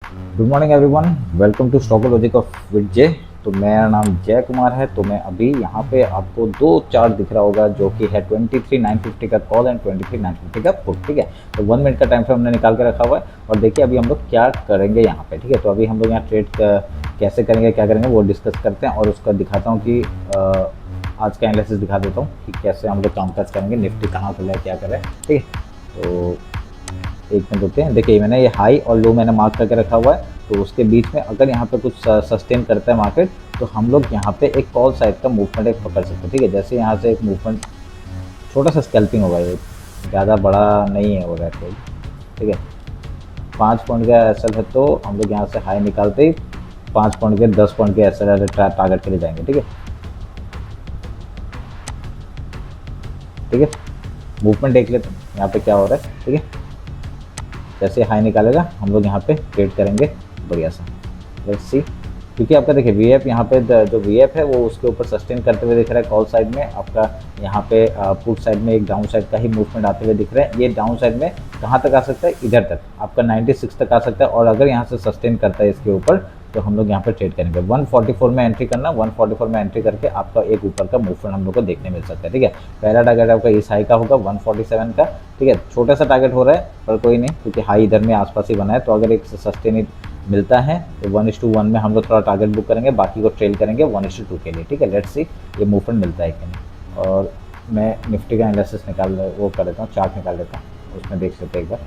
Good morning everyone, welcome to Stockologic off with J. तो मेरा नाम जय कुमार है। तो मैं अभी यहाँ पे आपको दो चार्ट दिख रहा होगा जो कि है 23,950 का कॉल एंड 23,950 का पुट। ठीक है, तो 1 मिनट का टाइम फ्रेम हमने निकाल के रखा हुआ है। और देखिए अभी हम लोग क्या करेंगे यहाँ पे। ठीक है, तो अभी हम लोग यहाँ ट्रेड कैसे करेंगे, क्या करेंगे वो डिस्कस करते हैं और उसका दिखाता हूँ कि आज का एनालिसिस दिखा देता हूँ कि कैसे हम लोग कामकाज करेंगे, निफ्टी कहाँ खुला है, क्या कर रहा है। ठीक है, तो एक मिनट रुकते हैं। देखिए मैंने ये हाई और लो मैंने मार्क करके रखा हुआ है। तो उसके बीच में अगर यहाँ पे कुछ सस्टेन करता है मार्केट, तो हम लोग यहाँ पे एक कॉल साइड का मूवमेंट एक पकड़ सकते हैं। ठीक है, जैसे यहाँ से एक मूवमेंट छोटा सा स्कैल्पिंग होगा, ये ज़्यादा बड़ा नहीं है हो रहा है ट्रेड। ठीक है, 5 पॉइंट का एस है तो हम लोग यहाँ से हाई निकालते ही 5 पॉइंट के 10 पॉइंट के एस टारगेट के लिए जाएंगे। ठीक है, ठीक है, मूवमेंट देख लेते हैं यहाँ पे क्या हो रहा है। ठीक है, जैसे हाई निकालेगा हम लोग यहाँ पे ट्रेड करेंगे बढ़िया सा। लेट्स सी, क्योंकि आपका देखिए वी एफ यहाँ पे जो वी एफ है वो उसके ऊपर सस्टेन करते हुए दिख रहा है कॉल साइड में। आपका यहाँ पे पुट साइड में एक डाउन साइड का ही मूवमेंट आते हुए दिख रहा है। ये डाउन साइड में कहाँ तक आ सकता है, इधर तक आपका 96 तक आ सकता है। और अगर यहाँ से सस्टेन करता है इसके ऊपर तो हम लोग यहाँ पे ट्रेड करेंगे। 144 में एंट्री करना, 144 में एंट्री करके आपका एक ऊपर का मूवमेंट हम लोग को देखने मिल सकता है। ठीक है, पहला टारगेट आपका इस हाई का होगा 147 का। ठीक है, छोटा सा टारगेट हो रहा है पर कोई नहीं, क्योंकि हाई इधर में आसपास ही बना है। तो अगर एक सस्टेन मिलता है तो 1:1 में हम लोग थोड़ा टारगेट बुक करेंगे, बाकी को ट्रेल करेंगे 1:2 के लिए। ठीक है, लेट्स सी ये मूवमेंट मिलता है कि नहीं। और मैं निफ्टी का एनालिसिस वो कर लेता हूँ, चार्ट निकाल लेता हूँ, उसमें देख सकते हैं एक बार।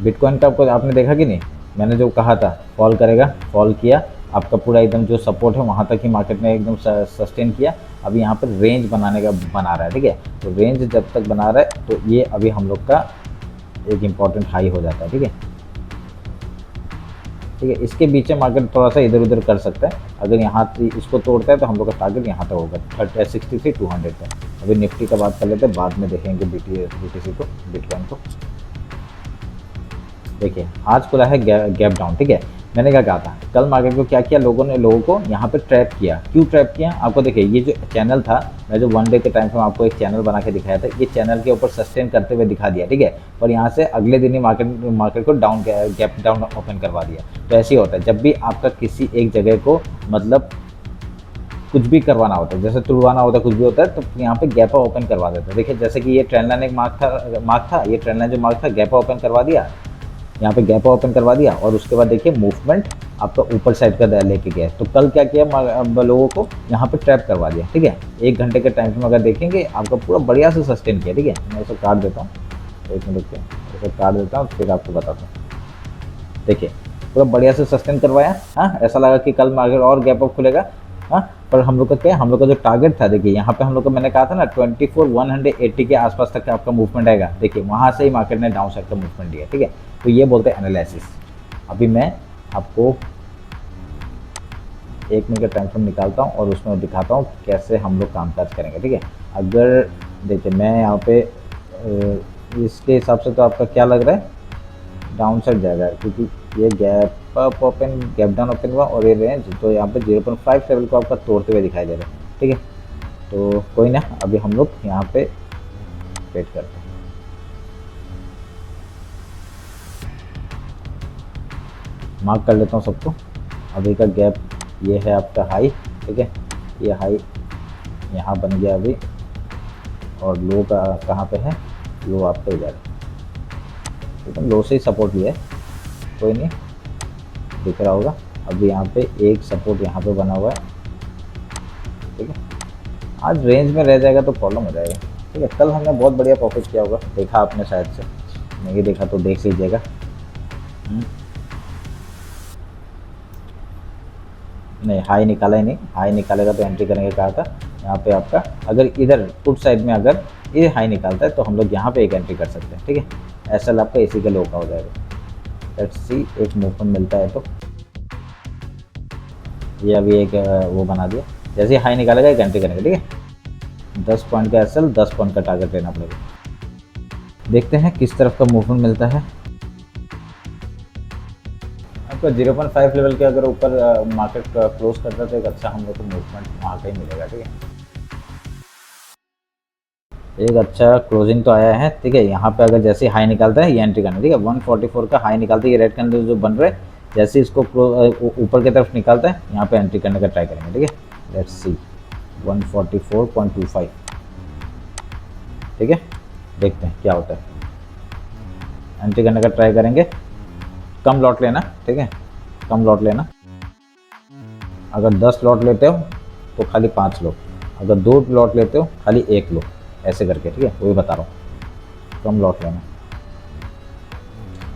बिटकॉइन का आपको आपने देखा कि नहीं, मैंने जो कहा था फॉल करेगा, फॉल किया, आपका पूरा एकदम जो सपोर्ट है वहाँ तक ही मार्केट ने एकदम सस्टेन किया। अभी यहाँ पर रेंज बना रहा है। ठीक है, तो रेंज जब तक बना रहा है तो ये अभी हम लोग का एक इम्पॉर्टेंट हाई हो जाता है। ठीक है, ठीक है, इसके बीच में मार्केट थोड़ा सा इधर उधर कर सकता है। अगर यहाँ इसको तोड़ता है तो हम लोग का टारगेट यहाँ तक होगा 63,200 का। अभी निफ्टी का बात कर लेते हैं, बाद में देखेंगे BTC को, बिटकॉइन को। देखिए आज खुला है गैप डाउन। ठीक है, मैंने क्या कहा था, कल मार्केट को क्या किया, लोगों को यहाँ पे ट्रैप किया। क्यों ट्रैप किया आपको देखिए, ये जो चैनल था, मैं जो 1 डे के टाइम पे आपको एक चैनल बना के दिखाया था, ये चैनल के ऊपर सस्टेन करते हुए दिखा दिया। ठीक है, और यहाँ से अगले दिन ही मार्केट को गैप डाउन ओपन करवा दिया। तो ऐसे ही होता है जब भी आपका किसी एक जगह को मतलब कुछ भी करवाना होता है, जैसे तुड़वाना होता है, कुछ भी होता है, तो यहाँ पे गैप ओपन करवा देता है। देखिए जैसे कि ये ट्रेंड लाइन एक मार्क था, ये ट्रेंड लाइन जो मार्क था गैप ओपन करवा दिया, यहाँ पे गैप ओपन करवा दिया। और उसके बाद देखिए मूवमेंट आपका ऊपर साइड का लेके गया। तो कल क्या किया, लोगों को यहाँ पे ट्रैप करवा दिया। ठीक है, 1 घंटे के टाइम में अगर देखेंगे आपका पूरा बढ़िया से सस्टेन किया। ठीक है, मैं इसे काट देता हूँ, एक मिनट के इसे काट देता हूँ, फिर आपको बताता हूँ। देखिए पूरा बढ़िया से सस्टेन करवाया। हाँ, ऐसा लगा कि कल मार्केट और गैप अप खुलेगा। हाँ, पर हम लोग का क्या है, हम लोग का जो टारगेट था, देखिए यहाँ पे हम लोग को मैंने कहा था ना 24,180 के आसपास तक का आपका मूवमेंट आएगा। देखिए वहाँ से ही मार्केट ने डाउन साइड का मूवमेंट दिया। ठीक है, तो ये बोलते हैं एनालिसिस। अभी मैं आपको 1 मिनट का टाइम फ्रेम निकालता हूँ और उसमें दिखाता हूँ कैसे हम लोग कामकाज करेंगे। ठीक है, अगर देखिए मैं यहाँ पे इसके हिसाब से तो आपका क्या लग रहा है, डाउन साइड जाएगा, क्योंकि ये gap up open, gap down open हुआ और ये रेंज तो यहाँ पे 0.5 लेवल को आपका तोड़ते हुए दिखाई दे रहा है। ठीक है, तो कोई ना, अभी हम लोग यहाँ पे वेट करते हैं। मार्क कर लेता हूँ सबको। अभी का गैप ये है आपका हाई। ठीक है, ये हाई यहाँ बन गया अभी, और लो का कहाँ पे है, लो आपका इधर है। ठीक है, लो से ही सपोर्ट लिया है, कोई नहीं, दिख रहा होगा। अभी यहाँ पे एक सपोर्ट यहाँ पे बना हुआ है। ठीक है, आज रेंज में रह जाएगा तो प्रॉब्लम हो जाएगा। ठीक है, कल हमने बहुत बढ़िया प्रॉफिट किया होगा, देखा आपने शायद से, नहीं देखा तो देख लीजिएगा। नहीं, हाई निकाला ही नहीं, हाई निकालेगा तो एंट्री करेंगे कहा था। यहाँ पे आपका अगर इधर पुट साइड में अगर ये हाई निकालता है तो हम लोग यहाँ पे एक एंट्री कर सकते हैं। ठीक है, एसएल आपका इसी का लो का हो जाएगा। लेट्स सी एक मूवमेंट मिलता है तो ये अभी एक वो बना दिया, जैसे ही हाई निकालेगा एक एंट्री करेंगे। ठीक है, 10 पॉइंट का एसएल, 10 पॉइंट का टारगेट लेना पड़ेगा। देखते हैं किस तरफ का मूवमेंट मिलता है। आपका 0.5 लेवल के अगर ऊपर मार्केट क्लोज करता है तो एक अच्छा हम लोग को मूवमेंट वहाँ का ही मिलेगा। ठीक है, एक अच्छा क्लोजिंग तो आया है, ठीक है। यहाँ पे अगर जैसे हाई निकालता है ये एंट्री करना है, ठीक है। 144 का हाई निकालते ये रेड कैंडल जो बन रहे जैसे इसको ऊपर की तरफ निकालता है यहाँ पे एंट्री करने का ट्राई करेंगे, ठीक है। लेट्स सी 144.25, ठीक है। देखते हैं क्या होता है, एंट्री करने का ट्राई करेंगे। कम लॉट लेना, ठीक है, कम लॉट लेना। अगर 10 लॉट लेते हो तो खाली 5 लो, अगर 2 लॉट लेते हो खाली 1 लो, ऐसे करके, ठीक है। वही बता रहा हूँ, कम लॉट लेना।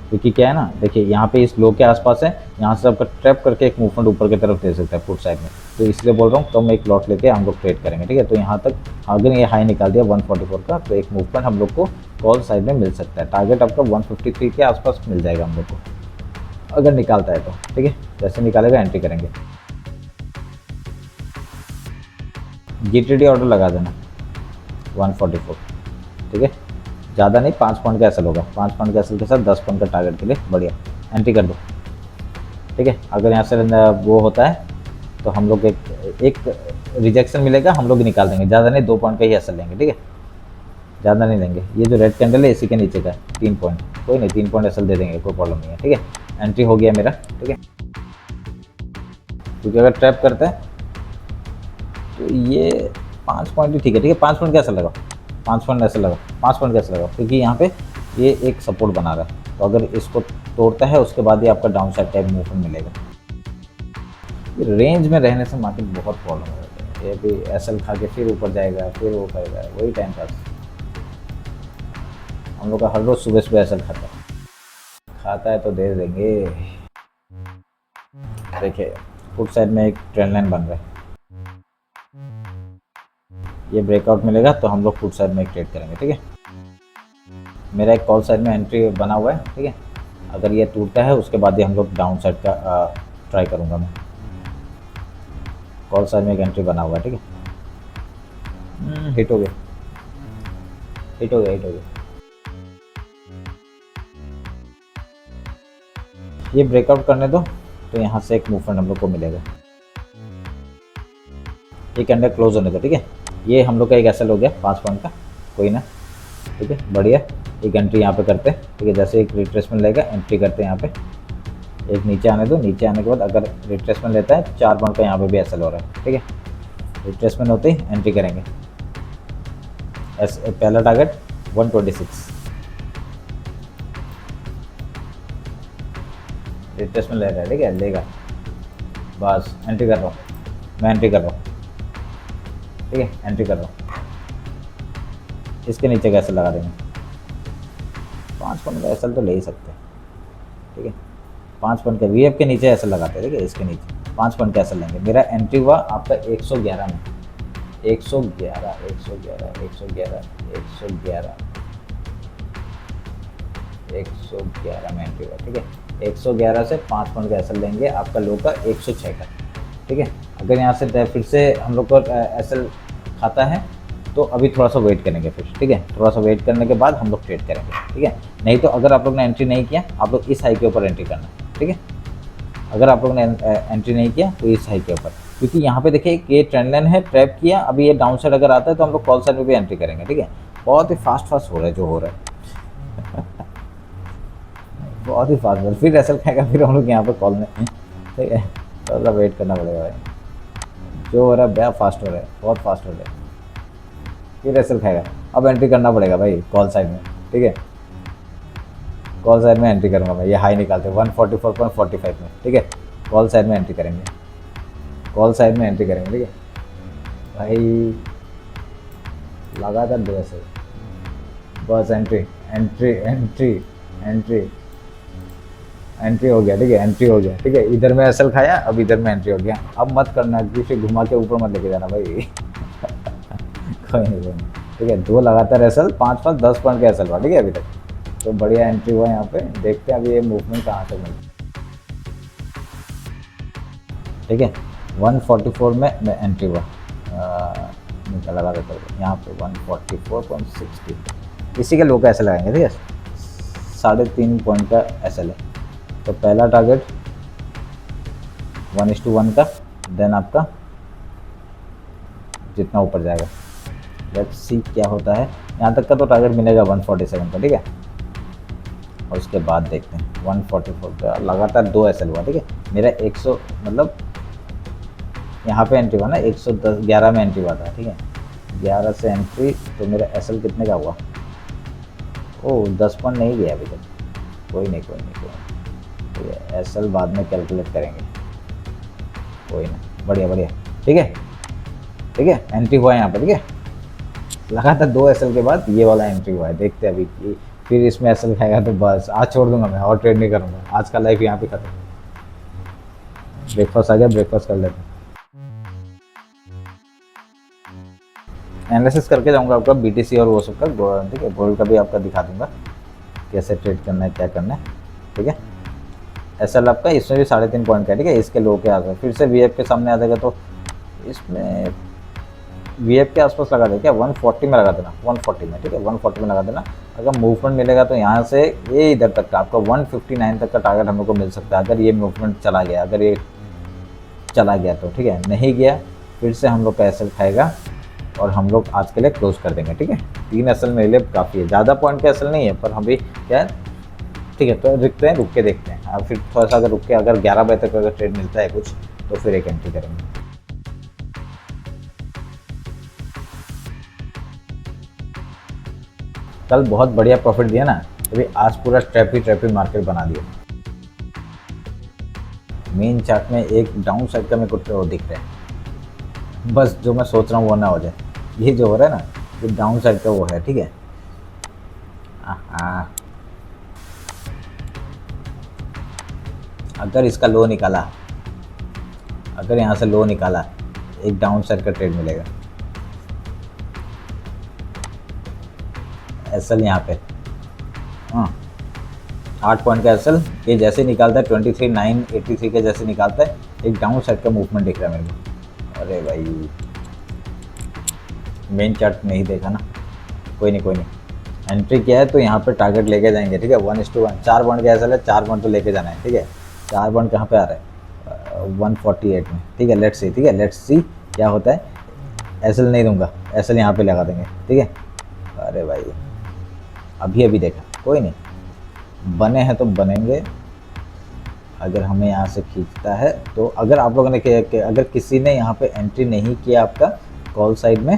क्योंकि क्या है ना, देखिए यहाँ पे इस लो के आसपास है, यहाँ से आपका ट्रैप करके एक मूवमेंट ऊपर की तरफ दे सकता है पुट साइड में, तो इसलिए बोल रहा हूँ कम एक लॉट लेके हम लोग ट्रेड करेंगे, ठीक है। तो यहाँ तक अगर ये हाई निकाल दिया 144 का तो एक मूवमेंट हम लोग को कॉल साइड में मिल सकता है। टारगेट आपका 153 के आसपास मिल जाएगा हम लोग को, अगर निकालता है तो, ठीक है। जैसे निकालेगा एंट्री करेंगे। GTD ऑर्डर लगा देना 144, ठीक है। ज़्यादा नहीं, 5 पॉइंट का एसल होगा, 5 पॉइंट का एसल के साथ 10 पॉइंट का टारगेट के लिए बढ़िया एंट्री कर दो, ठीक है। अगर यहाँ से वो होता है तो हम लोग एक रिजेक्शन मिलेगा, हम लोग निकाल देंगे। ज़्यादा नहीं, 2 पॉइंट का ही एसल लेंगे, ठीक है। ज़्यादा नहीं लेंगे। ये जो रेड कैंडल है इसी के नीचे का है 3 पॉइंट, कोई नहीं, 3 पॉइंट एसल दे देंगे, कोई प्रॉब्लम नहीं है, ठीक है। एंट्री हो गया मेरा, ठीक है। क्योंकि अगर ट्रैप करता है तो ये 5 पॉइंट ही ठीक है, ठीक है। 5 पॉइंट कैसे लगाओ, 5 पॉइंट ऐसे लगाओ, 5 पॉइंट कैसे लगाओ, क्योंकि यहाँ पे ये एक सपोर्ट बना रहा है, तो अगर इसको तोड़ता है उसके बाद ही आपका डाउन साइड टाइप मूवमेंट मिलेगा। ये रेंज में रहने से मार्केट बहुत प्रॉब्लम हो जाता है। ये भी एसएल खा के फिर ऊपर जाएगा, फिर वो करेगा, वही टाइम पास। हम लोग का हर रोज सुबह सुबह एसएल खाता है तो दे देंगे। देखिए फुट साइड में एक ट्रेंड लाइन बन रहा है, ये ब्रेकआउट मिलेगा तो हम लोग फुट साइड में एक ट्रेड करेंगे, ठीक है। मेरा एक कॉल साइड में एंट्री बना हुआ है, ठीक है। अगर ये टूटता है उसके बाद ही हम लोग डाउन साइड का ट्राई करूँगा मैं। कॉल साइड में एक एंट्री बना हुआ है, ठीक है। हिट हो गया, हिट हो गया, हिट हो गया। ये ब्रेकआउट करने दो तो यहाँ से एक मूवमेंट हम लोग को मिलेगा। ये कैंडल क्लोज होने दो, ठीक है। ये हम लोग का एक एसएल हो गया 5 पॉइंट का, कोई ना, ठीक है, बढ़िया। एक एंट्री यहाँ पे करते हैं, ठीक है। जैसे एक रिट्रेसमेंट लेगा एंट्री करते हैं यहाँ पे, एक नीचे आने दो। नीचे आने के बाद अगर रिट्रेसमेंट लेता है 4 पॉइंट का यहाँ पे भी एसएल हो रहा है, ठीक है। रिट्रेसमेंट होते ही एंट्री करेंगे। पहला टारगेट 126, रिट्रेसमेंट ले रहा है, ठीक है, लेगा, बस एंट्री कर रहा हूँ मैं, एंट्री कर रहा हूँ, ठीक है, एंट्री कर रहा हूँ। इसके नीचे कैसे लगा देंगे, 5 पॉइंट का एसएल तो ले ही सकते हैं, ठीक है। 5 पॉइंट का वीएफ के नीचे एसएल लगाते हैं, ठीक है। इसके नीचे 5 पॉइंट का एसएल लेंगे। मेरा एंट्री हुआ आपका 111 में, 111 111 111 111 111 में एंट्री हुआ, ठीक है। 111 से 5 पॉइंट का एसएल लेंगे, आपका लो का 106 का, ठीक है। अगर यहाँ से फिर से हम लोग को एसएल खाता है तो अभी थोड़ा सा वेट करेंगे फिर, ठीक है। थोड़ा सा वेट करने के बाद हम लोग ट्रेड करेंगे, ठीक है। नहीं तो अगर आप लोग ने एंट्री नहीं किया, आप लोग इस हाई के ऊपर एंट्री करना, ठीक है। अगर आप लोग ने एंट्री नहीं किया तो इस हाई के ऊपर, क्योंकि यहाँ पे देखिए ये ट्रेंड लाइन है, ट्रैप किया। अभी ये डाउन साइड अगर आता है तो हम लोग कॉल साइड में भी एंट्री करेंगे, ठीक है। बहुत ही फास्ट हो रहा है जो हो रहा है बहुत ही फास्ट। फिर एसएल खाएगा, फिर हम लोग यहाँ पे कॉल में, ठीक है। थोड़ा वेट करना पड़ेगा भाई, जो हो रहा है बहुत फास्ट हो रहा है, बहुत फास्ट हो रहा है। फिर एसएल खाएगा, अब एंट्री करना पड़ेगा भाई कॉल साइड में, ठीक है। कॉल साइड में एंट्री करूँगा मैं, ये हाई निकालते हैं 144.45 में, ठीक है। कॉल साइड में एंट्री करेंगे, कॉल साइड में एंट्री करेंगे, ठीक है भाई। लगातार दो ऐसे, बस entry entry entry entry entry हो गया, ठीक है। एंट्री हो गया, ठीक है। इधर में एसएल खाया, अब इधर में एंट्री हो गया। अब मत करना, फिर घुमा के ऊपर मत लेके जाना भाई कोई नहीं, ठीक है। 2 लगातार एसएल, 5 10 पॉइंट का एसएल हुआ, ठीक है अभी तक। तो बढ़िया एंट्री हुआ यहाँ पे। देखते हैं अभी ये मूवमेंट कहाँ से मिलता है, ठीक है। 144 में एंट्री हुआ, लगा देता हूँ यहाँ पे 144.60, इसी के लो का ऐसे लगाएंगे, ठीक है। 3.5 पॉइंट का ऐसे ले। तो पहला टारगेट 1:1 का, देन आपका जितना ऊपर जाएगा लेट्स सी क्या होता है। यहाँ तक का तो टारगेट मिलेगा 147 का, ठीक है। और उसके बाद देखते हैं 144 का लगातार 2 एसएल हुआ, ठीक है। मेरा 100 मतलब यहाँ पे एंट्री हुआ ना, 110 11 में एंट्री हुआ था, ठीक है। 11 से एंट्री तो मेरा एसएल कितने का हुआ? ओह 10 पॉइंट नहीं गया अभी तक। कोई नहीं, ठीक है, एसएल बाद में कैलकुलेट करेंगे, कोई ना, बढ़िया बढ़िया, ठीक है ठीक है। एंट्री हुआ है यहाँ पे, ठीक है। लगातार 2 एसएल के बाद ये वाला एंट्री हुआ है। देखते हैं अभी कि फिर इसमें एसएल खाएगा तो बस आज छोड़ दूंगा मैं, और ट्रेड नहीं करूँगा। आज का लाइफ यहाँ पे खत्म। ब्रेकफास्ट आ गया, ब्रेकफास्ट कर लेते हैं। एनालिसिस करके जाऊँगा आपका बीटीसी और वो सब का, ठीक है। गोल्ड का भी आपका दिखा दूंगा कैसे ट्रेड करना है, क्या करना है, ठीक है। एसएल आपका इसमें भी 3.5 पॉइंट का है, ठीक है। इसके लो के आसपास फिर से वीएफ के सामने आ जाएगा, तो इसमें वीएफ के आसपास लगा दे क्या, 140 में लगा देना, 140 में, ठीक है। 140 में लगा देना। अगर मूवमेंट मिलेगा तो यहाँ से ये इधर तक का आपका 159 तक का टारगेट हम लोग को मिल सकता है, अगर ये मूवमेंट चला गया, अगर ये चला गया तो, ठीक है। नहीं गया फिर से हम लोग का एसएल खाएगा और हम लोग आज के लिए क्लोज कर देंगे, ठीक है। 3 एसएल मेरे लिए काफ़ी है, ज़्यादा पॉइंट का एसएल नहीं है, पर हम भी क्या है, ठीक है। तो रुकते हैं, रुक के देखते हैं। और फिर थोड़ा सा अगर रुक के, अगर 11 बजे तक अगर ट्रेड मिलता है कुछ, तो फिर एक एंट्री करेंगे। कल बहुत बढ़िया प्रॉफिट दिया ना, अभी आज पूरा ट्रैपी मार्केट बना दिया। मेन चार्ट में एक डाउन साइड का मेरे को दिख रहा है, बस जो मैं सोच रहा हूँ वो ना हो जाए। ये जो हो रहा है ना, ये डाउन साइड का वो है, ठीक है। अगर इसका लो निकाला, अगर यहाँ से लो निकाला, एक डाउन साइड का ट्रेड मिलेगा। एसएल यहाँ पे 8 पॉइंट का एसएल, ये जैसे निकालता है 23,983 के जैसे निकालता है, एक डाउन साइड का मूवमेंट दिख रहा है मेरे को। अरे भाई मेन चार्ट नहीं देखा ना, कोई नहीं। एंट्री किया है तो यहाँ पे टारगेट लेके जाएंगे, ठीक है। 1:1 4 पॉइंट का एसएल है, 4 पॉइंट तो लेके जाना है, ठीक है। 4 पॉइंट कहाँ पे आ रहा है? 148 में, ठीक है। लेट्स सी, ठीक है, लेट्स सी क्या होता है। एसएल नहीं दूंगा, एसएल यहाँ पे लगा देंगे, ठीक है। अरे भाई अभी देखा, कोई नहीं, बने हैं तो बनेंगे। अगर हमें यहाँ से खींचता है तो, अगर आप लोगों ने अगर किसी ने यहाँ पे एंट्री नहीं किया आपका कॉल साइड में,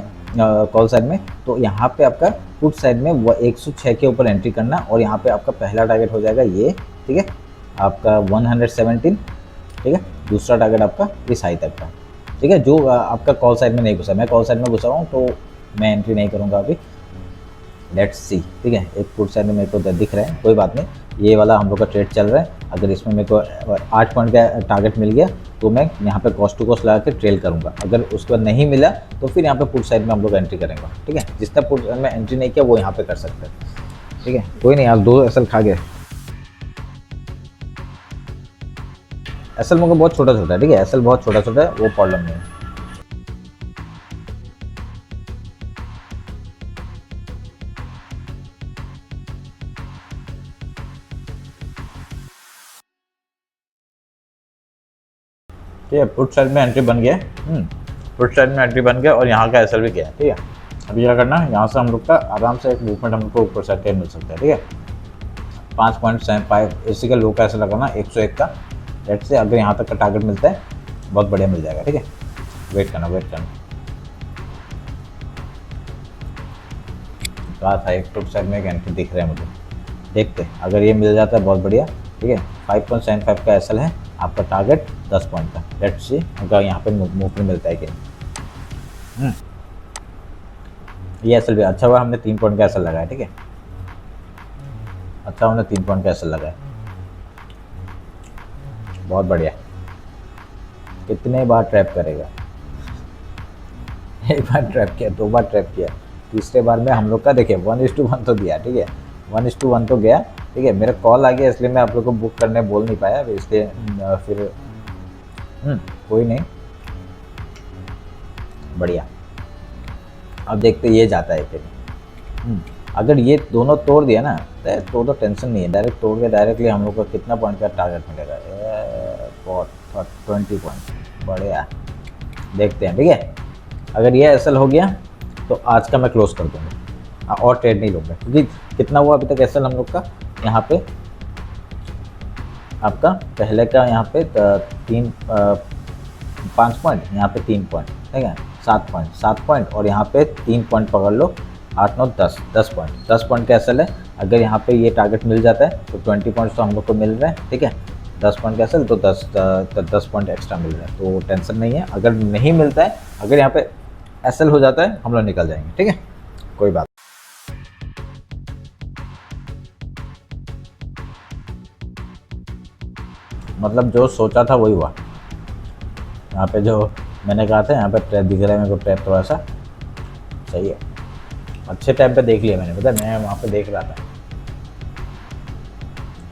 तो यहाँ पे आपका पुट साइड में वो 106 के ऊपर एंट्री करना, और यहाँ पे आपका पहला टारगेट हो जाएगा ये, ठीक है, आपका 117, ठीक है। दूसरा टारगेट आपका इस हाई तक का, ठीक है। जो आपका कॉल साइड में नहीं घुसा, मैं कॉल साइड में घुसा हूँ तो मैं एंट्री नहीं करूँगा अभी। लेट्स सी, ठीक है। एक पुट साइड में मेरे को दिख रहा है, कोई बात नहीं, ये वाला हम लोग का ट्रेड चल रहा है। अगर इसमें मेरे को 8 पॉइंट का टारगेट मिल गया तो मैं यहाँ पे कॉस्ट टू कॉस्ट लगा के ट्रेल करूँगा। अगर उसके बाद नहीं मिला तो फिर यहाँ पे पुट साइड में हम लोग एंट्री करेंगे, ठीक है। जिसने पुट में एंट्री नहीं किया वो यहाँ पे कर सकते हैं, ठीक है। कोई नहीं, आज 2 एसएल खा गए। एसएल मुझे बहुत छोटा है, ठीक है। एसएल बहुत छोटा है, वो प्रॉब्लम नहीं है। ठीक है, पुट साइड में एंट्री बन गया, पुट साइड में एंट्री बन गया और यहाँ का एसएल भी गया, ठीक है। अभी क्या करना है, यहाँ से हम लोग का आराम से एक मूवमेंट हमको ऊपर साइड का मिल सकता है, ठीक है। 5.75 इसी का लो का ऐसा लगाना 101 का। लेट से अगर यहाँ तक का टारगेट मिलता है बहुत बढ़िया मिल जाएगा, ठीक है। वेट करना कहा था, एक पुट साइड में एक एंट्री दिख रहा है मुझे, देखते अगर ये मिल जाता है बहुत बढ़िया, ठीक है। 5.75 का एसएल है आपका टारगेट, 10 पॉइंट का। लेट्स सी अगर यहाँ पे मूवमेंट मिलता है कि ये एसएल भी अच्छा हुआ, हमने 3 पॉइंट का एसएल लगाया, ठीक है। अच्छा हमने 3 पॉइंट का एसएल लगाया, बहुत बढ़िया। कितने बार ट्रैप करेगा? एक बार ट्रैप किया, 2 बार ट्रैप किया, तीसरे बार में हम लोग का देखिए 1:1 तो दिया, ठीक है। 1:1 तो गया, ठीक है। मेरा कॉल आ गया इसलिए मैं आप लोग को बुक करने बोल नहीं पाया, इसलिए फिर कोई नहीं, बढ़िया। अब देखते ये जाता है फिर। अगर ये दोनों तोड़ दिया ना तो टेंशन नहीं है, डायरेक्ट तोड़ के डायरेक्टली हम लोग को कितना पॉइंट का टारगेट मिलेगा? बहुत 20 पॉइंट, बढ़िया। देखते हैं, ठीक है। अगर ये एसएल हो गया तो आज का मैं क्लोज कर दूंगा और ट्रेड नहीं लूँगा, क्योंकि कितना हुआ अभी तक एसएल हम लोग का यहाँ पे आपका पहले का यहाँ पे 5 पॉइंट, यहाँ पे 3 पॉइंट, ठीक है 7 पॉइंट और यहाँ पे 3 पॉइंट पकड़ लो, 8 9 10 पॉइंट, 10 पॉइंट का एसएल है। अगर यहाँ पे ये टारगेट मिल जाता है तो 20 पॉइंट्स तो हम लोग को मिल रहे हैं, ठीक है 10 पॉइंट का एसएल तो 10 पॉइंट एक्स्ट्रा मिल रहा है, तो टेंशन नहीं है। अगर नहीं मिलता है, अगर यहाँ पे एसएल हो जाता है हम लोग निकल जाएंगे, ठीक है कोई बात। मतलब जो सोचा था वही हुआ। यहाँ पे जो मैंने कहा था यहाँ पे ट्रैप दिख रहा है मेरे को, ट्रैप थोड़ा सा सही है, अच्छे टाइम पे देख लिया मैंने, पता मैं वहाँ पे देख रहा था,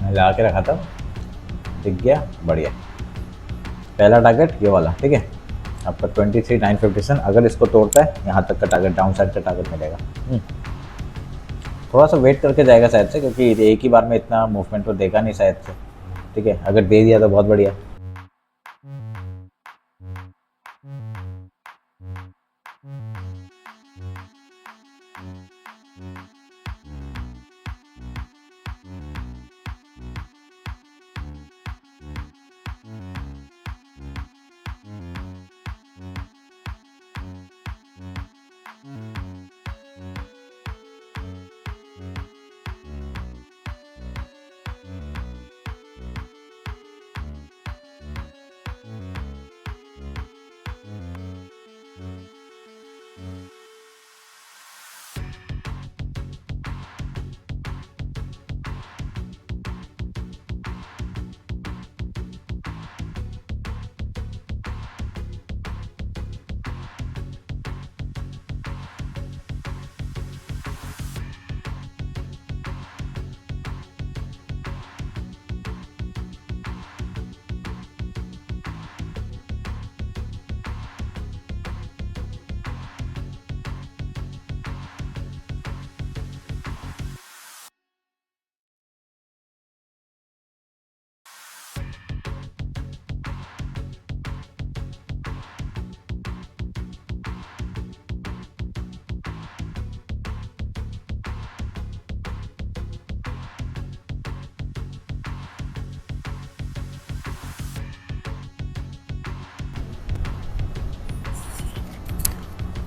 मैं लगा के रखा था, दिख गया बढ़िया। पहला टारगेट ये वाला, ठीक है आपका 23,957, अगर इसको तोड़ता है यहाँ तक का टारगेट, डाउन साइड का टारगेट मिलेगा। थोड़ा सा वेट करके जाएगा शायद से, क्योंकि एक ही बार में इतना मूवमेंट तो देखा नहीं शायद से, ठीक है अगर दे दिया तो बहुत बढ़िया।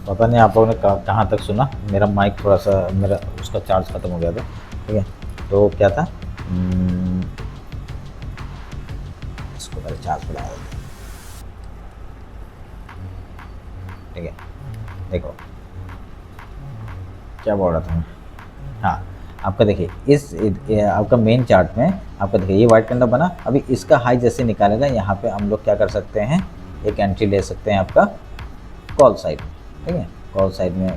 पता नहीं आप लोगों ने कहाँ तक सुना, मेरा माइक थोड़ा सा मेरा उसका चार्ज ख़त्म हो गया था, ठीक है तो क्या था इसको पहले चार्ज पर लगाया था, ठीक है देखो क्या बोल रहा था मैं। हाँ आपका देखिए आपका मेन चार्ट में आपका देखिए ये वाइट कैंडल बना, अभी इसका हाई जैसे निकालेगा यहाँ पे हम लोग क्या कर सकते हैं, एक एंट्री ले सकते हैं आपका कॉल साइड में, ठीक है कॉल साइड में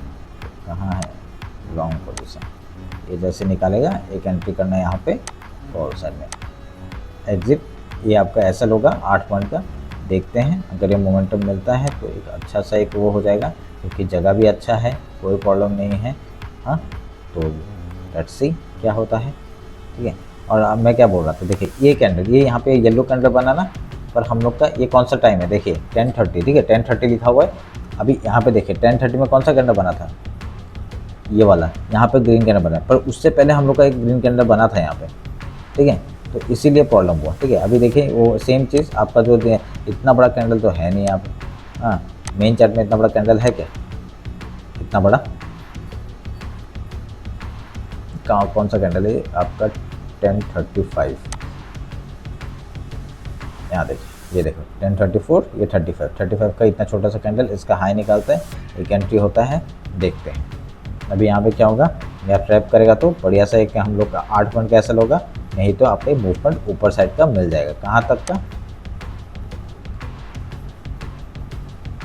कहाँ है लॉन्ग पोजीशन, ये जैसे निकालेगा एक एंट्री करना है यहाँ पे कॉल साइड में, एग्जिट ये आपका एसएल होगा 8 पॉइंट का। देखते हैं अगर ये मोमेंटम मिलता है तो एक अच्छा सा एक वो हो जाएगा, क्योंकि जगह भी अच्छा है, कोई प्रॉब्लम नहीं है। हाँ तो लेट्स सी क्या होता है, ठीक है। और अब मैं क्या बोल रहा था, देखिए ये कैंडल, ये यहाँ पे येलो कैंडल बना ना, पर हम लोग का ये कौन सा टाइम है, देखिए 10:30, ठीक है 10:30 लिखा हुआ है। अभी यहाँ पे देखिए 10:30 में कौन सा कैंडल बना था, ये वाला, यहाँ पे ग्रीन कैंडल बना, पर उससे पहले हम लोग का एक ग्रीन कैंडल बना था यहाँ पे, ठीक है तो इसीलिए प्रॉब्लम हुआ, ठीक है। अभी देखिए वो सेम चीज़ आपका जो इतना बड़ा कैंडल तो है नहीं यहाँ पे, हाँ मेन चार्ट में इतना बड़ा कैंडल है क्या, इतना बड़ा कौन सा कैंडल है आपका 10:35, यहाँ देखिए ये देखो 10:34, ये 35 का इतना छोटा सा कैंडल, इसका हाई निकालता है, एक एंट्री होता है, देखते हैं अभी यहाँ पे क्या होगा। या ट्रैप करेगा तो बढ़िया सा एक हम लोग का 8 पॉइंट का एसएल होगा, नहीं तो आपको मूवमेंट ऊपर साइड का मिल जाएगा, कहाँ तक का,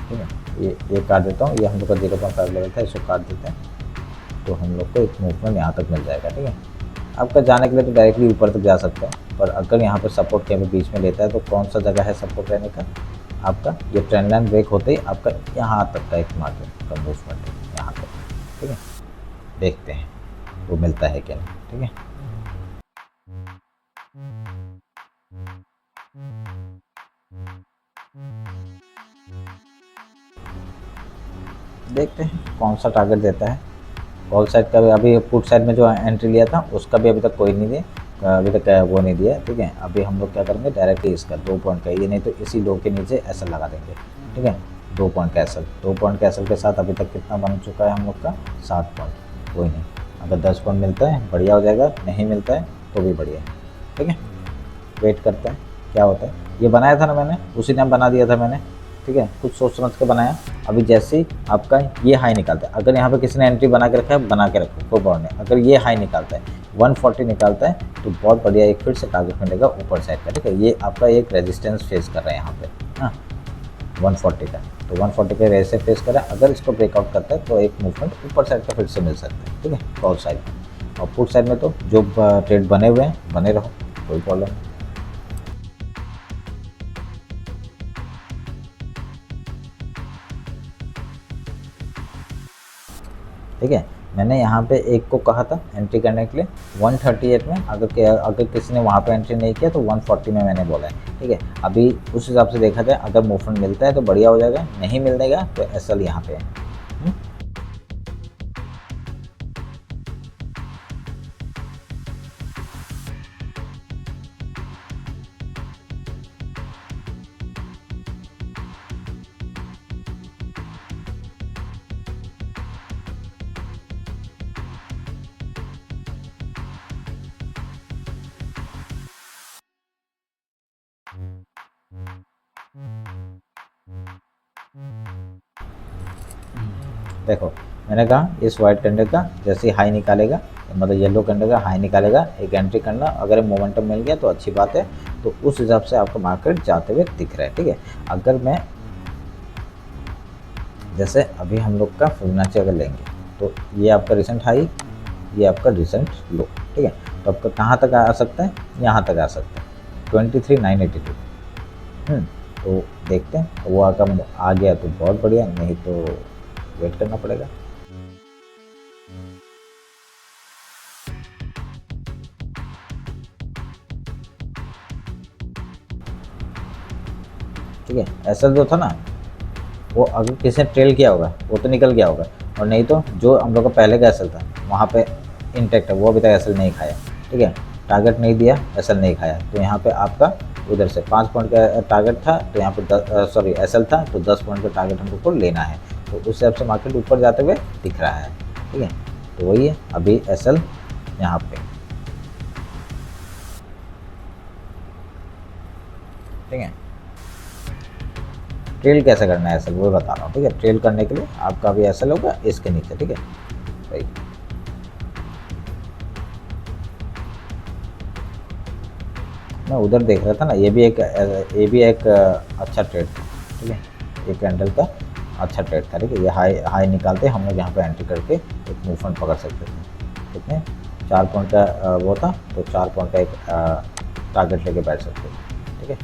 ठीक है ये काट देता हूँ, ये हम लोग का 0.5 लेवल था, इसको काट देते हैं तो हम लोग को एक मूवमेंट यहाँ तक मिल जाएगा, ठीक है। आपका जाने के लिए तो डायरेक्टली ऊपर तक जा सकते हैं, पर अगर यहाँ पर सपोर्ट के बीच में लेता है तो कौन सा जगह है सपोर्ट रहने का, आपका ये ट्रेंड लाइन ब्रेक होते ही आपका यहाँ तक का एक मार्केट का मूवमेंट है, यहाँ तक, ठीक है देखते हैं वो मिलता है क्या नहीं, ठीक है। देखते हैं कौन सा टारगेट देता है। कॉल साइड का भी अभी पुट साइड में जो एंट्री लिया था उसका भी अभी तक कोई नहीं दिया, अभी तक वो नहीं दिया। ठीक है, अभी हम लोग क्या करेंगे, डायरेक्टली इसका 2 पॉइंट का ये नहीं तो इसी लो के नीचे एसएल लगा देंगे। ठीक है, 2 पॉइंट का एसएल, 2 पॉइंट का एसएल के साथ अभी तक कितना बन चुका है हम लोग का, 7 पॉइंट। कोई नहीं, अगर 10 पॉइंट मिलता है बढ़िया हो जाएगा, नहीं मिलता है तो भी बढ़िया है। ठीक है, वेट करते हैं क्या होता है। ये बनाया था ना मैंने, उसी टाइम बना दिया था मैंने। ठीक है, कुछ सोच समझ के बनाया। अभी जैसे ही आपका ये हाई निकालता है, अगर यहाँ पे किसी ने एंट्री बना के रखा है, बना के रखो, कोई प्रॉब्लम नहीं। अगर ये हाई निकालता है 140 निकालता है तो बहुत बढ़िया एक फिर से टारगेट मिलेगा ऊपर साइड का। ठीक है, ये आपका एक रेजिस्टेंस फेस कर रहा है यहाँ पे, हाँ 140 का। तो 140 के रेस से फेस करें, अगर इसको ब्रेकआउट करता है तो एक मूवमेंट ऊपर साइड का फिर से मिल सकता है। ठीक है, कॉल साइड में। और पुट साइड में तो जो ट्रेड बने हुए हैं बने रहो, कोई प्रॉब्लम नहीं। ठीक है, मैंने यहाँ पे एक को कहा था एंट्री करने के लिए 138 में, अगर किसी ने वहाँ पे एंट्री नहीं किया तो 140 में मैंने बोला है। ठीक है, अभी उस हिसाब से देखा जाए, अगर मूवमेंट मिलता है तो बढ़िया हो जाएगा, नहीं मिलेगा तो एसएल यहाँ पे है। देखो, मैंने कहा इस वाइट कैंडल का जैसे हाई निकालेगा, मतलब येलो कैंडल का हाई निकालेगा, एक एंट्री करना, अगर मोमेंटम मिल गया तो अच्छी बात है। तो उस हिसाब से आपका मार्केट जाते हुए दिख रहा है। ठीक है, अगर मैं जैसे अभी हम लोग का फिबोनाची अगर लेंगे तो ये आपका रिसेंट हाई, ये आपका रिसेंट लो। ठीक है, तो आपका कहाँ तक आ सकता है, यहाँ तक आ सकता है 23,982। तो देखते हैं, वो अगर आ गया तो बहुत बढ़िया, नहीं तो वेट करना पड़ेगा। ठीक है, ऐसा जो था ना, वो अगर किसी ने ट्रेल किया होगा वो तो निकल गया होगा, और नहीं तो जो हम लोग का पहले का एसल था वहाँ पे इंटेक्ट है, वो अभी तक एसल नहीं खाया। ठीक है, टारगेट नहीं दिया, एसल नहीं खाया, तो यहाँ पे आपका उधर से 5 पॉइंट का टारगेट था, तो यहाँ पे सॉरी एसल था, तो 10 पॉइंट का टारगेट हम लोग को लेना है। तो उस हिसाब से मार्केट ऊपर जाते हुए दिख रहा है। ठीक है, तो वही है, अभी एसल यहाँ पे। ठीक है, ट्रेल कैसे करना है एसल वो बता रहा हूँ। ठीक है, ट्रेल करने के लिए आपका भी एसल होगा इसके नीचे। ठीक है भाई, मैं उधर देख रहा था ना, ये भी एक अच्छा ट्रेड था। ठीक है, ये कैंडल का अच्छा ट्रेड था। ठीक है, ये हाई हाई निकालते हम लोग यहाँ पे एंट्री करके एक मूवमेंट पकड़ सकते थे। कितने 4 पॉइंट का वो था, तो 4 पॉइंट का एक टारगेट लेके बैठ सकते थे। ठीक है,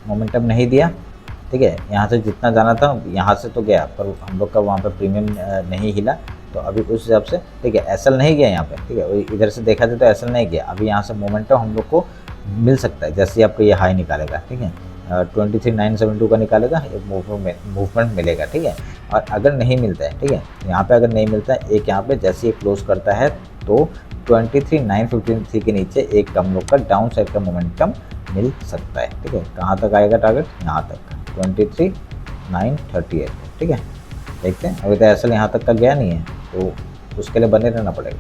मोमेंटम नहीं दिया। ठीक है, यहाँ से जितना जाना था यहाँ से तो गया, पर हम लोग का वहाँ पे प्रीमियम नहीं हिला, तो अभी उस हिसाब से ठीक है एसएल नहीं गया यहाँ पे। ठीक है, इधर से देखा जाए तो एसएल नहीं गया, अभी यहाँ से मोमेंटम हम लोग को मिल सकता है जैसे ही आपको ये हाई निकालेगा। ठीक है, 23,972 का निकालेगा, एक मूवमेंट मिलेगा। ठीक है, और अगर नहीं मिलता है, ठीक है यहाँ पे अगर नहीं मिलता है, एक यहाँ पे जैसे ही क्लोज करता है तो 23,953 के नीचे एक हम लोग का डाउन साइड का मोमेंटम मिल सकता है। ठीक है, कहाँ तक आएगा टारगेट, यहाँ तक 23,938। ठीक है, देखते हैं, अभी तो एसएल यहाँ तक का गया नहीं है, तो उसके लिए बने रहना पड़ेगा।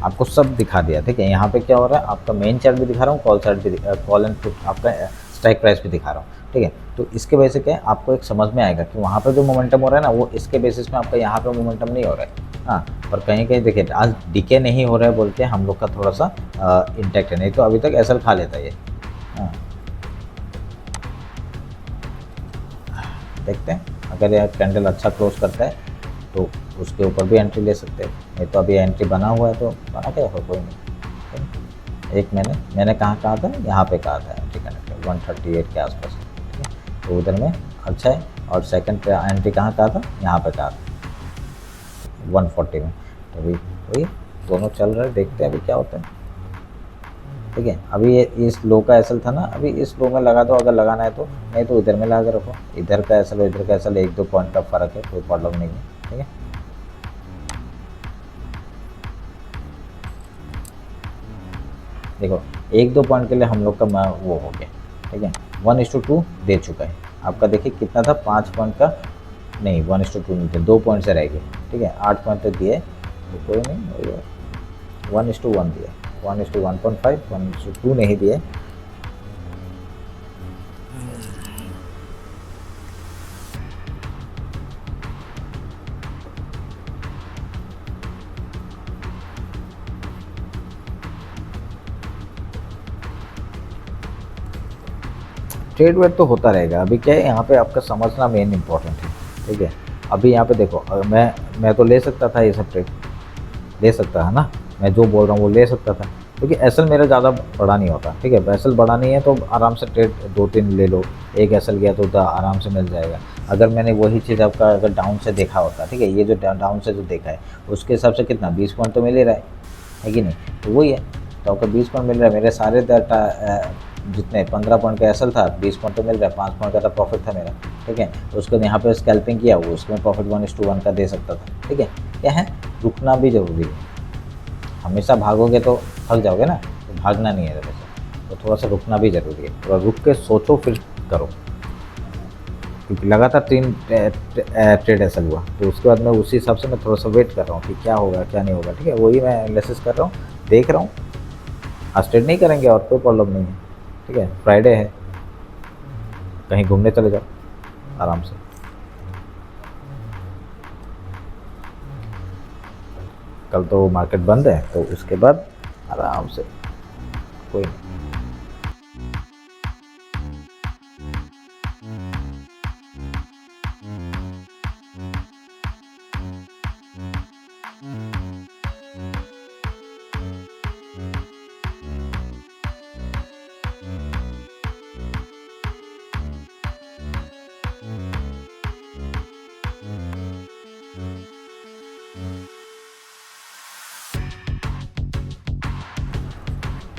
आपको सब दिखा दिया। ठीक है, यहाँ पे क्या हो रहा है, आपका मेन चार्ट भी दिखा रहा हूँ, कॉल चार्ट भी, कॉल एंड पुट आपका स्ट्राइक प्राइस भी दिखा रहा हूँ। ठीक है, तो इसके वजह से क्या है, आपको एक समझ में आएगा कि वहाँ पे जो मोमेंटम हो रहा है ना, वो इसके बेसिस में आपका यहाँ पे मोमेंटम नहीं हो रहा है। हाँ, पर कहीं कहीं देखिए आज डीके नहीं हो रहा है बोल के हम लोग का थोड़ा सा इंटैक्ट है, नहीं तो अभी तक एसएल खा लेता है ये। हाँ, देखते हैं अगर यह कैंडल अच्छा क्लोज करता है तो उसके ऊपर भी एंट्री ले सकते हैं, नहीं तो अभी एंट्री बना हुआ है तो बना के रखो, कोई नहीं। एक मैंने कहाँ कहा था, यहाँ पे कहा था एंट्री कनेक्ट 138 के आसपास, ठीक है, तो उधर में अच्छा है। और सेकंड एंट्री कहाँ कहा था, यहाँ पे कहा था 140 में। तो अभी वही दोनों चल रहे हैं, देखते हैं अभी क्या होता है, ठीक है। अभी ये इस लो का एसल था ना, अभी इस लो में लगा दो अगर लगाना है तो, नहीं तो इधर में लगा के रखो। इधर का एसल और इधर का एसल 1-2 पॉइंट का फ़र्क है, कोई प्रॉब्लम नहीं है, ठीक है। देखो 1-2 पॉइंट के लिए हम लोग का वो हो गया, ठीक है। 1:2 दे चुका है आपका, देखिए कितना था 5 पॉइंट का, नहीं 1:2 नहीं थे, 2 पॉइंट से रह गए, ठीक है। 8 पॉइंट तक दिए तो कोई नहीं, 1:1 दिया, 1:1.5, 1:2 नहीं दिए। ट्रेड वेड तो होता रहेगा, अभी क्या है यहाँ पे आपका समझना मेन इंपॉर्टेंट है, ठीक है। अभी यहाँ पे देखो मैं तो ले सकता था ये सब ट्रेड, ले सकता है ना, मैं जो बोल रहा हूँ वो ले सकता था, क्योंकि एसल मेरा ज़्यादा बड़ा नहीं होता, ठीक है। एसल बड़ा नहीं है तो आराम से ट्रेड 2-3 ले लो, एक एसल गया तो उधर आराम से मिल जाएगा। अगर मैंने वही चीज़ आपका अगर डाउन से देखा होता, ठीक है, ये जो डाउन से जो देखा है उसके हिसाब से कितना 20 पॉइंट तो मिल ही रहा है कि नहीं, तो वही है। तो आपका 20 पॉइंट मिल रहा है, मेरे सारे जितने 15 पॉइंट का एसल था 20 पॉइंट तो मिल रहा है, 5 पॉइंट का तो प्रॉफिट था मेरा, ठीक है। उसको यहाँ पे स्कैल्पिंग किया, वो उसमें प्रॉफिट 1:1 का दे सकता था, ठीक है। क्या है, रुकना भी ज़रूरी है, हमेशा भागोगे तो थक जाओगे ना, तो भागना नहीं है वैसे, तो थोड़ा सा रुकना भी ज़रूरी है, थोड़ा रुक के सोचो फिर करो। क्योंकि लगातार 3 ट्रेड एसल हुआ, तो उसके बाद मैं उसी हिसाब से मैं थोड़ा सा वेट कर रहा हूँ कि क्या होगा क्या नहीं होगा, ठीक है। वही मैं एनालिसिस कर रहा हूँ, देख रहा हूँ। आज ट्रेड नहीं करेंगे और कोई प्रॉब्लम नहीं है, ठीक है। फ्राइडे है, कहीं घूमने चले जाओ आराम से। कल तो मार्केट बंद है, तो उसके बाद आराम से कोई नहीं।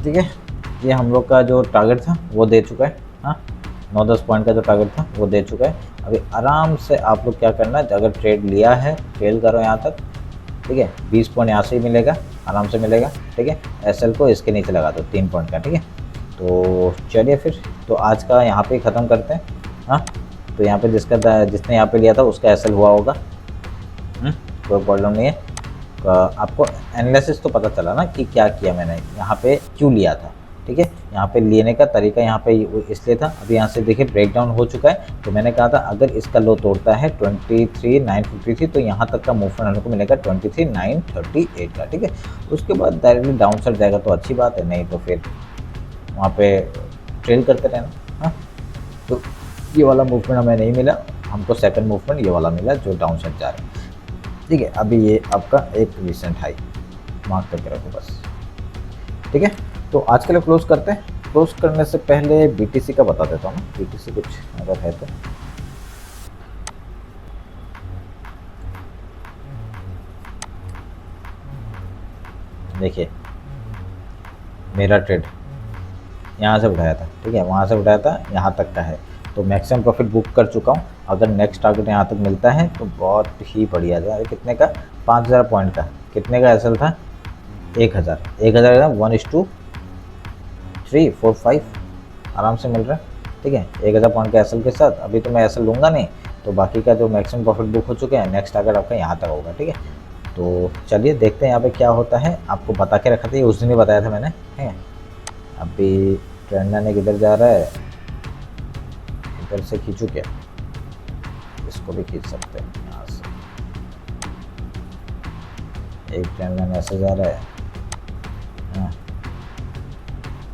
ठीक है, ये हम लोग का जो टारगेट था वो दे चुका है, हाँ 9-10 पॉइंट का जो टारगेट था वो दे चुका है। अभी आराम से आप लोग क्या करना है, अगर ट्रेड लिया है ट्रेल करो यहाँ तक, ठीक है। 20 पॉइंट यहाँ से ही मिलेगा, आराम से मिलेगा, ठीक है। एसएल को इसके नीचे लगा दो 3 पॉइंट का, ठीक है। तो चलिए फिर तो आज का यहाँ पे ख़त्म करते हैं, हाँ। तो यहाँ पे जिसने यहाँ पे लिया था उसका एसएल हुआ होगा, कोई प्रॉब्लम नहीं है। आपको एनालिसिस तो पता चला ना कि क्या किया मैंने, यहाँ पे क्यों लिया था, ठीक है। यहाँ पे लेने का तरीका यहाँ पे इसलिए था, अभी यहाँ से देखिए ब्रेक डाउन हो चुका है, तो मैंने कहा था अगर इसका लो तोड़ता है 23,953 तो यहाँ तक का मूवमेंट हम लोग को मिलेगा 23,938 का, ठीक है। उसके बाद डायरेक्टली डाउन साइड जाएगा तो अच्छी बात है, नहीं तो फिर वहाँ पे ट्रेल करते रहना, हाँ। तो ये वाला मूवमेंट हमें नहीं मिला, हमको सेकंड मूवमेंट ये वाला मिला जो डाउन साइड जा रहा है, ठीक है। अभी ये आपका एक रिसेंट हाई मार्क करके रखो बस, ठीक है। तो आज के लिए क्लोज करते हैं। क्लोज करने से पहले बीटीसी का बता देता हूँ ना, बीटीसी कुछ अगर है तो। देखिए मेरा ट्रेड यहाँ से उठाया था, ठीक है, वहाँ से उठाया था, यहाँ तक का है, तो मैक्सिमम प्रॉफिट बुक कर चुका हूँ। अगर नेक्स्ट टारगेट यहाँ तक मिलता है तो बहुत ही बढ़िया जाए। कितने का, 5000 पॉइंट का, कितने का एसएल था, 1000 का 1:345 आराम से मिल रहा है, ठीक है। 1000 पॉइंट का एसएल के साथ अभी तो मैं एसएल लूँगा नहीं, तो बाकी का जो मैक्सिमम प्रॉफिट बुक हो चुके हैं, नेक्स्ट टारगेट आपका यहाँ तक होगा, ठीक है। तो चलिए देखते हैं यहाँ पे क्या होता है, आपको बता के रखा था ये, उस दिन ही बताया था मैंने, ठीक है। अभी ट्रेंड लाइन किधर जा रहा है, इधर से खींचू क्या, इसको भी खींच सकते हैं यहाँ से, एक ट्रेंड लाइन ऐसे जा रहा है, हाँ।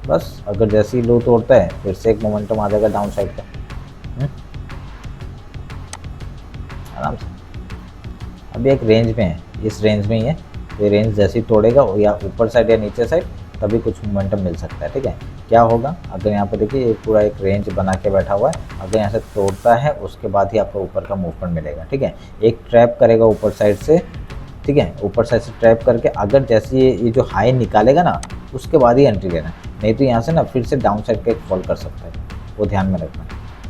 बस अगर जैसे ही लो तोड़ता है फिर से एक मोमेंटम आ जाएगा डाउन साइड का, अभी एक रेंज में है, इस रेंज में ही है। ये रेंज जैसे ही तोड़ेगा या ऊपर साइड या नीचे साइड तभी कुछ मोमेंटम मिल सकता है। ठीक है, क्या होगा अगर यहाँ पर देखिए ये पूरा एक रेंज बना के बैठा हुआ है, अगर यहाँ से तोड़ता है उसके बाद ही आपको ऊपर का मूवमेंट मिलेगा। ठीक है, एक ट्रैप करेगा ऊपर साइड से। ठीक है, ऊपर साइड से ट्रैप करके अगर जैसे ये जो हाई निकालेगा ना उसके बाद ही एंट्री लेना, नहीं तो यहाँ से ना फिर से डाउन साइड का एक फॉल कर सकता है, वो ध्यान में रखना।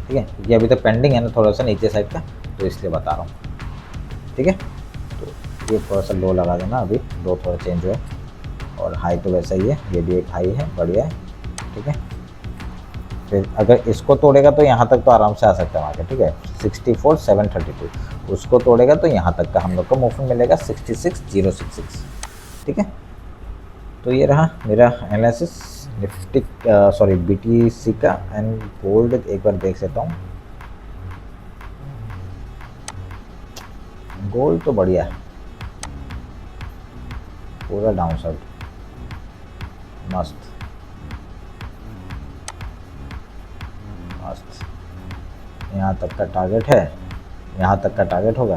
ठीक है, क्योंकि अभी तो पेंडिंग है ना थोड़ा सा नीचे साइड का, तो इसलिए बता रहा हूँ। ठीक है, तो ये थोड़ा सा लो लगा देना, अभी लो थोड़ा चेंज हुआ, और हाई तो वैसा ही है, ये भी एक हाई है, बढ़िया है। ठीक है, फिर अगर इसको तोड़ेगा तो यहाँ तक तो आराम से आ सकता है मार्केट। ठीक है, 64,732, उसको तोड़ेगा तो यहाँ तक का हम लोग को मूवमेंट मिलेगा 66,066। ठीक है, तो ये रहा मेरा एनालिसिस निफ्टी सॉरी बीटीसी का। एंड गोल्ड एक बार देख लेता हूँ, गोल्ड तो बढ़िया है, पूरा डाउन साइड मस्त मस्त। यहाँ तक का टारगेट है, यहाँ तक का टारगेट होगा।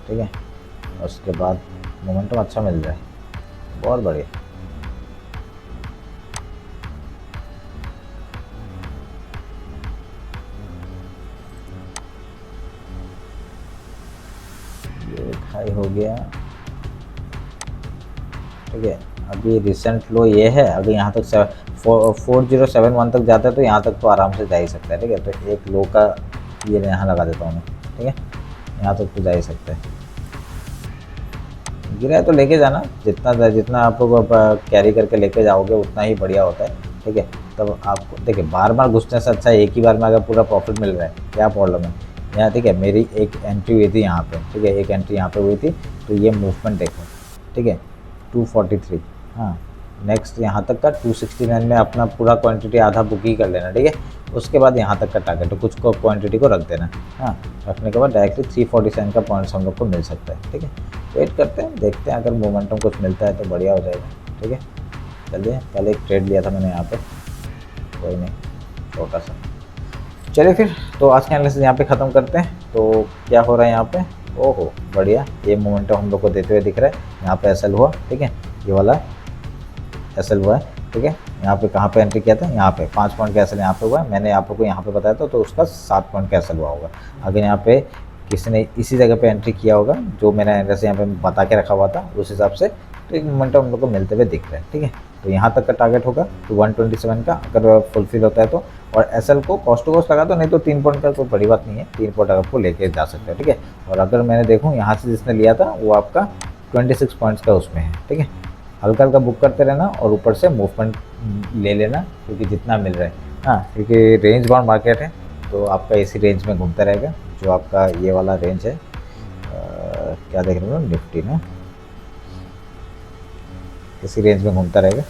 ठीक है, उसके बाद मोमेंटम अच्छा मिल रहा है, बहुत बढ़िया। ये हाई हो गया। ठीक है, अभी रिसेंट लो ये है, अगर यहाँ तक 4071 तक जाता है तो यहाँ तक तो आराम से जा ही सकता है। ठीक है, तो एक लो का ये यहाँ लगा देता हूँ मैं। ठीक है, यहाँ तक तो जा ही सकता है, गिरा है तो लेके जाना, जितना जितना आप लोग कैरी करके लेके जाओगे उतना ही बढ़िया होता है। ठीक है, तब आपको देखिए बार बार घुसने से अच्छा एक ही बार में अगर पूरा प्रॉफिट मिल रहा है, क्या प्रॉब्लम है यहाँ। ठीक है, मेरी एक एंट्री हुई थी यहाँ पे। ठीक है, एक एंट्री यहाँ पे हुई थी, तो ये मूवमेंट देखो। ठीक है, 243, हाँ नेक्स्ट यहाँ तक का 269 में अपना पूरा क्वांटिटी आधा बुक ही कर लेना। ठीक है, उसके बाद यहाँ तक का टारगेट, तो कुछ को क्वांटिटी को रख देना। हाँ, रखने के बाद डायरेक्टली 347 का पॉइंट्स हम लोग को मिल सकता है। ठीक है, वेट करते हैं, देखते हैं, अगर मोमेंटम कुछ मिलता है तो बढ़िया हो जाएगा। ठीक है, चलिए, कल एक ट्रेड लिया था मैंने यहाँ पे, कोई नहीं, छोटा सा। चलिए फिर, तो आज के एनालिसिस यहाँ पे ख़त्म करते हैं। तो क्या हो रहा है यहाँ पे, ओहो बढ़िया, ये मोमेंटम हम लोग को देते हुए दिख रहा है। यहाँ पे एसएल हुआ। ठीक है, ये वाला एसएल हुआ है। ठीक है, यहाँ पे कहाँ पे एंट्री किया था, यहाँ पे 5 पॉइंट का एसएल यहाँ पे हुआ है। मैंने आप लोग को यहाँ पे बताया था, तो उसका 7 पॉइंट का एसएल हुआ होगा। अगर यहाँ पे किसी ने इसी जगह पे एंट्री किया होगा जो मैंने एड्रेस यहाँ पे बता के रखा हुआ था, उस हिसाब से तो एक मोमेंटम हम लोग को मिलते हुए दिख रहा है। ठीक है, तो यहाँ तक का टारगेट होगा तो 127 का, अगर फुलफिल होता है तो। और एसएल को कॉस्ट टू कॉस्ट लगा दो, नहीं तो 3 पॉइंट का कोई बड़ी बात नहीं है, 3 पॉइंट आपको लेके जा सकते हैं। ठीक है, और अगर मैंने देखूँ यहाँ से जिसने लिया था वो आपका 26 पॉइंट्स का उसमें है। ठीक है, हल्का हल्का बुक करते रहना और ऊपर से मूवमेंट ले लेना, क्योंकि जितना मिल रहा है। हाँ, क्योंकि रेंज बाउंड मार्केट है, तो आपका इसी रेंज में घूमता रहेगा, जो आपका ये वाला रेंज है। क्या देख रहे हो, निफ्टी में इसी रेंज में घूमता रहेगा।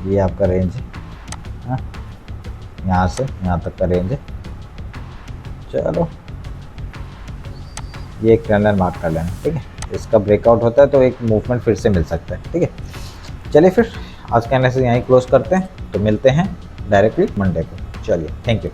ये आपका रेंज है। हाँ, यहाँ से यहाँ तक का रेंज है। चलो, ये एक ट्रेंड लाइन मार्क कर लेना। ठीक है, इसका ब्रेकआउट होता है तो एक मूवमेंट फिर से मिल सकता है। ठीक है, चलिए फिर आज का एनालिसिस यहीं क्लोज करते हैं, तो मिलते हैं डायरेक्टली मंडे को। चलिए, थैंक यू।